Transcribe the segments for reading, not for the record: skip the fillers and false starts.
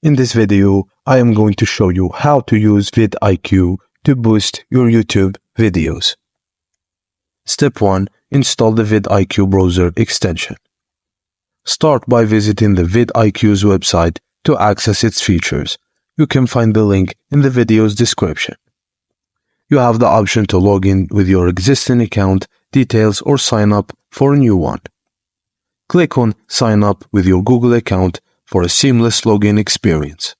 In this video, I am going to show you how to use VidIQ to boost your YouTube videos. Step 1. Install the VidIQ browser extension. Start by visiting the VidIQ's website to access its features. You can find the link in the video's description. You have the option to log in with your existing account details or sign up for a new one. Click on Sign up with your Google account for a seamless login experience.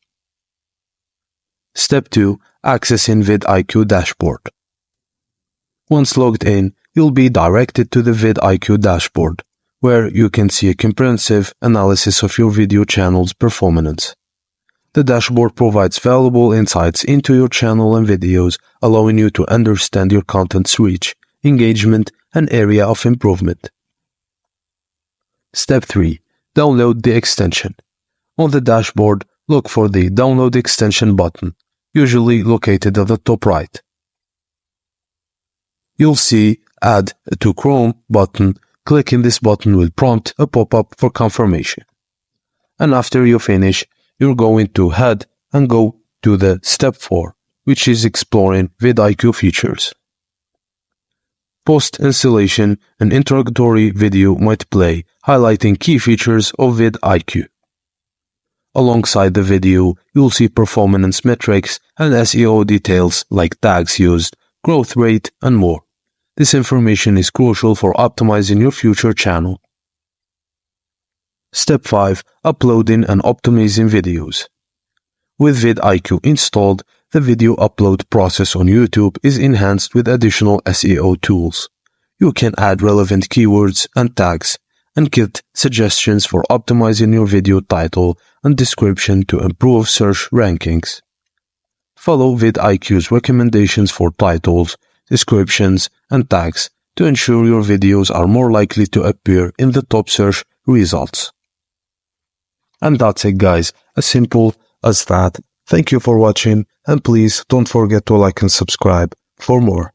Step 2. Accessing VidIQ dashboard. Once logged in, you'll be directed to the VidIQ dashboard, where you can see a comprehensive analysis of your video channel's performance. The dashboard provides valuable insights into your channel and videos, allowing you to understand your content's reach, engagement, and area of improvement. Step 3. Download the extension. On the dashboard, look for the Download Extension button, usually located at the top right. You'll see Add to Chrome button. Clicking this button will prompt a pop-up for confirmation. And after you finish, you're going to head and go to the Step 4, which is exploring VidIQ features. Post-installation, an introductory video might play highlighting key features of VidIQ. Alongside the video, you'll see performance metrics and SEO details like tags used, growth rate, and more. This information is crucial for optimizing your future channel. Step 5. Uploading and optimizing videos. With VidIQ installed, the video upload process on YouTube is enhanced with additional SEO tools. You can add relevant keywords and tags, and get suggestions for optimizing your video title and description to improve search rankings. Follow VidIQ's recommendations for titles, descriptions, and tags to ensure your videos are more likely to appear in the top search results. And that's it, guys, as simple as that. Thank you for watching, and please don't forget to like and subscribe for more.